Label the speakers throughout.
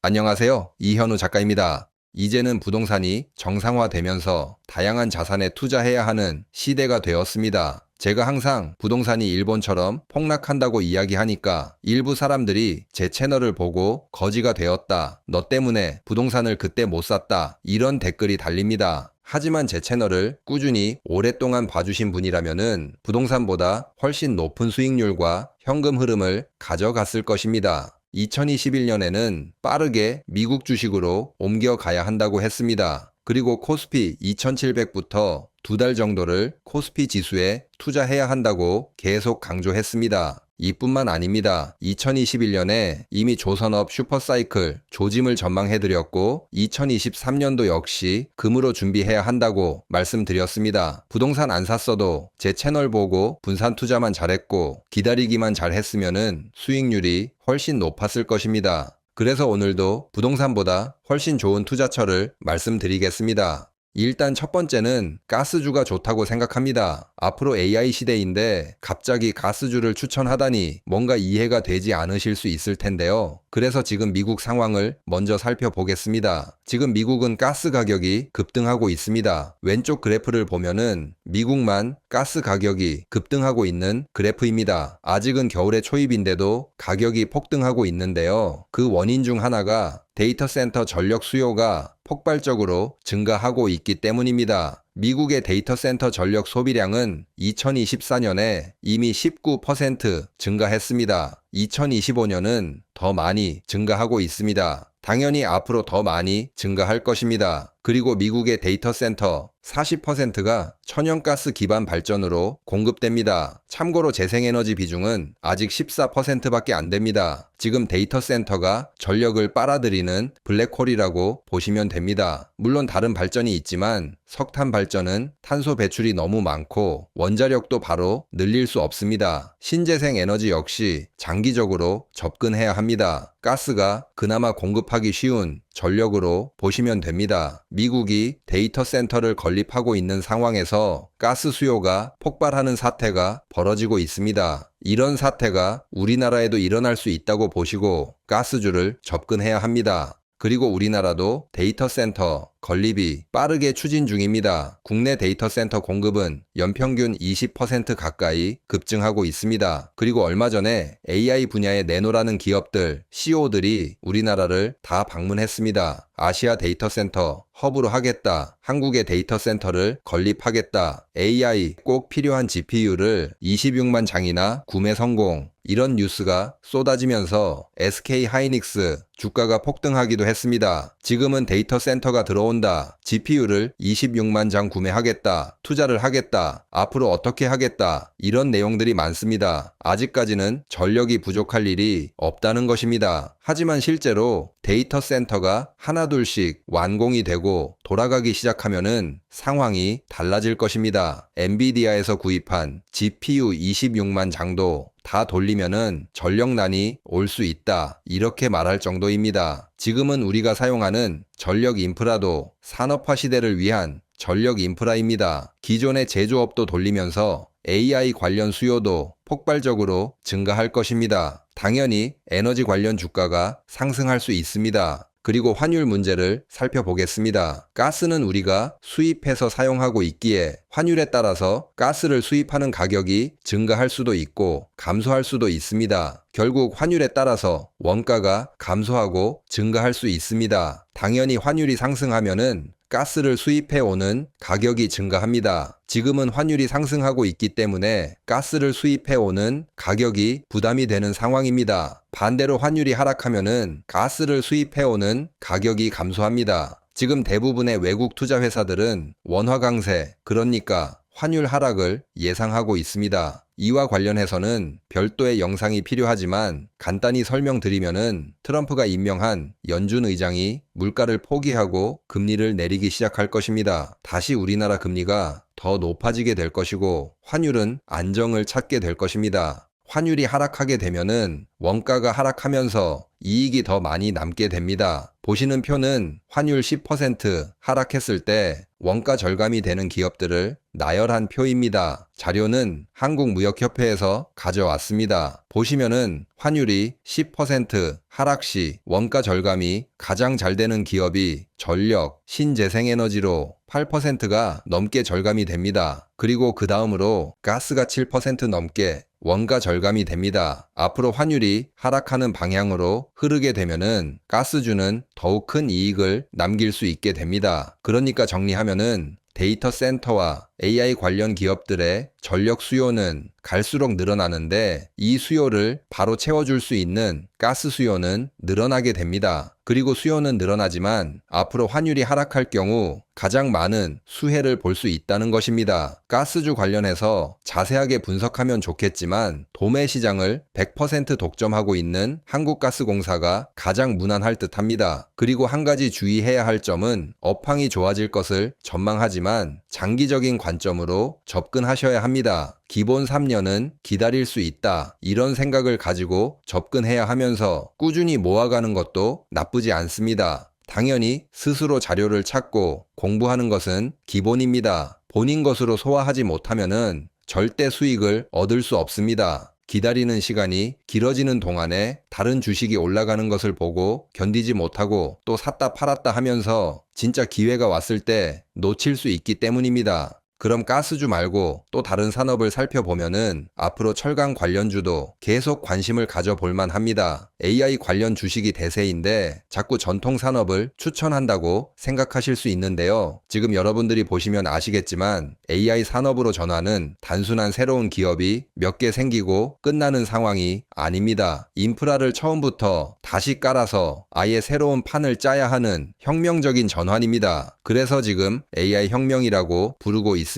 Speaker 1: 안녕하세요. 이현우 작가입니다. 이제는 부동산이 정상화되면서 다양한 자산에 투자해야 하는 시대가 되었습니다. 제가 항상 부동산이 일본처럼 폭락한다고 이야기하니까 일부 사람들이 제 채널을 보고 거지가 되었다. 너 때문에 부동산을 그때 못 샀다. 이런 댓글이 달립니다. 하지만 제 채널을 꾸준히 오랫동안 봐주신 분이라면은 부동산보다 훨씬 높은 수익률과 현금 흐름을 가져갔을 것입니다. 2021년에는 빠르게 미국 주식으로 옮겨가야 한다고 했습니다. 그리고 코스피 2700부터 2달 정도를 코스피 지수에 투자해야 한다고 계속 강조했습니다. 이뿐만 아닙니다. 2021년에 이미 조선업 슈퍼사이클 조짐을 전망해드렸고 2023년도 역시 금으로 준비해야 한다고 말씀드렸습니다. 부동산 안 샀어도 제 채널 보고 분산 투자만 잘했고 기다리기만 잘했으면은 수익률이 훨씬 높았을 것입니다. 그래서 오늘도 부동산보다 훨씬 좋은 투자처를 말씀드리겠습니다. 일단 첫 번째는 가스주가 좋다고 생각합니다. 앞으로 AI 시대인데 갑자기 가스주를 추천하다니 뭔가 이해가 되지 않으실 수 있을 텐데요. 그래서 지금 미국 상황을 먼저 살펴보겠습니다. 지금 미국은 가스 가격이 급등하고 있습니다. 왼쪽 그래프를 보면은 미국만 가스 가격이 급등하고 있는 그래프입니다. 아직은 겨울의 초입인데도 가격이 폭등하고 있는데요. 그 원인 중 하나가 데이터 센터 전력 수요가 폭발적으로 증가하고 있기 때문입니다. 미국의 데이터 센터 전력 소비량은 2024년에 이미 19% 증가했습니다. 2025년은 더 많이 증가하고 있습니다. 당연히 앞으로 더 많이 증가할 것입니다. 그리고 미국의 데이터 센터 40%가 천연가스 기반 발전으로 공급됩니다. 참고로 재생에너지 비중은 아직 14%밖에 안 됩니다. 지금 데이터 센터가 전력을 빨아들이는 블랙홀이라고 보시면 됩니다. 물론 다른 발전이 있지만 석탄 발전은 탄소 배출이 너무 많고 원자력도 바로 늘릴 수 없습니다. 신재생 에너지 역시 장기적으로 접근해야 합니다. 가스가 그나마 공급하기 쉬운 전력으로 보시면 됩니다. 미국이 데이터 센터를 건립하고 있는 상황에서 가스 수요가 폭발하는 사태가 벌어지고 있습니다. 이런 사태가 우리나라에도 일어날 수 있다고 보시고 가스주를 접근해야 합니다. 그리고 우리나라도 데이터 센터 건립이 빠르게 추진 중입니다. 국내 데이터 센터 공급은 연평균 20% 가까이 급증하고 있습니다. 그리고 얼마 전에 AI 분야에 내노라는 기업들, CEO들이 우리나라를 다 방문했습니다. 아시아 데이터 센터 허브로 하겠다. 한국의 데이터 센터를 건립하겠다. AI 꼭 필요한 GPU를 26만 장이나 구매 성공. 이런 뉴스가 쏟아지면서 SK 하이닉스 주가가 폭등하기도 했습니다. 지금은 데이터 센터가 들어온다. GPU를 26만 장 구매하겠다. 투자를 하겠다. 앞으로 어떻게 하겠다. 이런 내용들이 많습니다. 아직까지는 전력이 부족할 일이 없다는 것입니다. 하지만 실제로 데이터 센터가 하나둘씩 완공이 되고 돌아가기 시작하면은 상황이 달라질 것입니다. 엔비디아에서 구입한 GPU 26만 장도 다 돌리면은 전력난이 올 수 있다. 이렇게 말할 정도입니다. 지금은 우리가 사용하는 전력 인프라도 산업화 시대를 위한 전력 인프라입니다. 기존의 제조업도 돌리면서 AI 관련 수요도 폭발적으로 증가할 것입니다. 당연히 에너지 관련 주가가 상승할 수 있습니다. 그리고 환율 문제를 살펴보겠습니다. 가스는 우리가 수입해서 사용하고 있기에 환율에 따라서 가스를 수입하는 가격이 증가할 수도 있고 감소할 수도 있습니다. 결국 환율에 따라서 원가가 감소하고 증가할 수 있습니다. 당연히 환율이 상승하면은 가스를 수입해오는 가격이 증가합니다. 지금은 환율이 상승하고 있기 때문에 가스를 수입해오는 가격이 부담이 되는 상황입니다. 반대로 환율이 하락하면은 가스를 수입해오는 가격이 감소합니다. 지금 대부분의 외국 투자 회사들은 원화 강세, 그러니까 환율 하락을 예상하고 있습니다. 이와 관련해서는 별도의 영상이 필요하지만 간단히 설명드리면은 트럼프가 임명한 연준 의장이 물가를 포기하고 금리를 내리기 시작할 것입니다. 다시 우리나라 금리가 더 높아지게 될 것이고 환율은 안정을 찾게 될 것입니다. 환율이 하락하게 되면은 원가가 하락하면서 이익이 더 많이 남게 됩니다. 보시는 표는 환율 10% 하락했을 때 원가 절감이 되는 기업들을 나열한 표입니다. 자료는 한국무역협회에서 가져왔습니다. 보시면은 환율이 10% 하락 시 원가 절감이 가장 잘 되는 기업이 전력, 신재생에너지로 8%가 넘게 절감이 됩니다. 그리고 그 다음으로 가스가 7% 넘게 원가 절감이 됩니다. 앞으로 환율이 하락하는 방향으로 흐르게 되면은 가스주는 더욱 큰 이익을 남길 수 있게 됩니다. 그러니까 정리하면은 데이터 센터와 AI 관련 기업들의 전력 수요는 갈수록 늘어나는데 이 수요를 바로 채워줄 수 있는 가스 수요는 늘어나게 됩니다. 그리고 수요는 늘어나지만 앞으로 환율이 하락할 경우 가장 많은 수혜를 볼 수 있다는 것입니다. 가스주 관련해서 자세하게 분석하면 좋겠지만 도매 시장을 100% 독점하고 있는 한국가스공사가 가장 무난할 듯합니다. 그리고 한 가지 주의해야 할 점은 업황이 좋아질 것을 전망하지만 장기적인 관점으로 접근하셔야 합니다. 기본 3년은 기다릴 수 있다. 이런 생각을 가지고 접근해야 하면서 꾸준히 모아가는 것도 나쁘지 않습니다. 당연히 스스로 자료를 찾고 공부하는 것은 기본입니다. 본인 것으로 소화하지 못하면은 절대 수익을 얻을 수 없습니다. 기다리는 시간이 길어지는 동안에 다른 주식이 올라가는 것을 보고 견디지 못하고 또 샀다 팔았다 하면서 진짜 기회가 왔을 때 놓칠 수 있기 때문입니다. 그럼 가스주 말고 또 다른 산업을 살펴보면은 앞으로 철강 관련주도 계속 관심을 가져볼 만합니다. AI 관련 주식이 대세인데 자꾸 전통 산업을 추천한다고 생각하실 수 있는데요. 지금 여러분들이 보시면 아시겠지만 AI 산업으로 전환은 단순한 새로운 기업이 몇 개 생기고 끝나는 상황이 아닙니다. 인프라를 처음부터 다시 깔아서 아예 새로운 판을 짜야 하는 혁명적인 전환입니다. 그래서 지금 AI 혁명이라고 부르고 있습니다.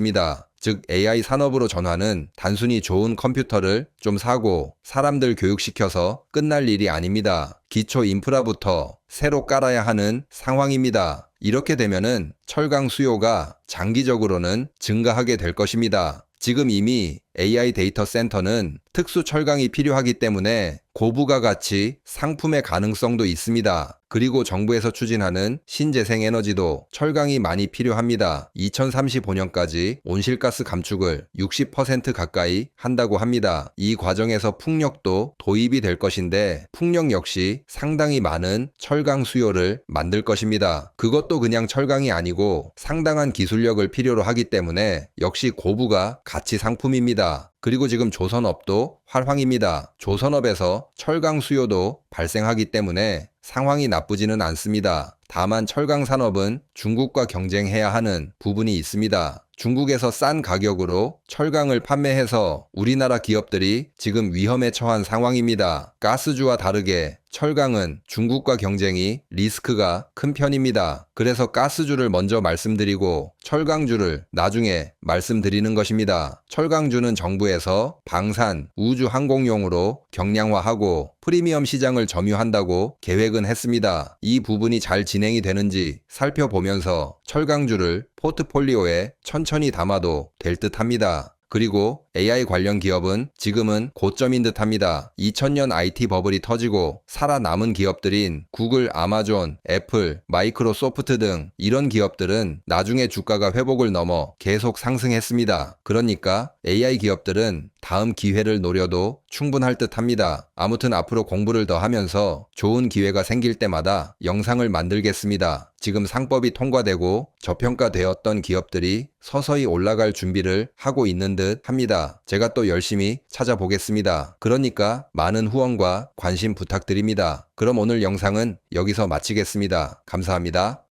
Speaker 1: 즉 AI 산업으로 전환은 단순히 좋은 컴퓨터를 좀 사고 사람들 교육시켜서 끝날 일이 아닙니다. 기초 인프라부터 새로 깔아야 하는 상황입니다. 이렇게 되면은 철강 수요가 장기적으로는 증가하게 될 것입니다. 지금 이미 AI 데이터 센터는 특수 철강이 필요하기 때문에 고부가 가치 상품의 가능성도 있습니다. 그리고 정부에서 추진하는 신재생에너지도 철강이 많이 필요합니다. 2035년까지 온실가스 감축을 60% 가까이 한다고 합니다. 이 과정에서 풍력도 도입이 될 것인데 풍력 역시 상당히 많은 철강 수요를 만들 것입니다. 그것도 그냥 철강이 아니고 상당한 기술력을 필요로 하기 때문에 역시 고부가 가치 상품입니다. 그리고 지금 조선업도 활황입니다. 조선업에서 철강 수요도 발생하기 때문에 상황이 나쁘지는 않습니다. 다만 철강 산업은 중국과 경쟁해야 하는 부분이 있습니다. 중국에서 싼 가격으로 철강을 판매해서 우리나라 기업들이 지금 위험에 처한 상황입니다. 가스주와 다르게 철강은 중국과 경쟁이 리스크가 큰 편입니다. 그래서 가스주를 먼저 말씀드리고 철강주를 나중에 말씀드리는 것입니다. 철강주는 정부에서 방산, 우주 항공용으로 경량화하고 프리미엄 시장을 점유한다고 계획은 했습니다. 이 부분이 잘 진행이 되는지 살펴보면서 철강주를 포트폴리오에 천천히 담아도 될 듯합니다. 그리고 AI 관련 기업은 지금은 고점인 듯합니다. 2000년 IT 버블이 터지고 살아남은 기업들인 구글, 아마존, 애플, 마이크로소프트 등 이런 기업들은 나중에 주가가 회복을 넘어 계속 상승했습니다. 그러니까 AI 기업들은 다음 기회를 노려도 충분할 듯합니다. 아무튼 앞으로 공부를 더 하면서 좋은 기회가 생길 때마다 영상을 만들겠습니다. 지금 상법이 통과되고 저평가되었던 기업들이 서서히 올라갈 준비를 하고 있는 듯 합니다. 제가 또 열심히 찾아보겠습니다. 그러니까 많은 후원과 관심 부탁드립니다. 그럼 오늘 영상은 여기서 마치겠습니다. 감사합니다.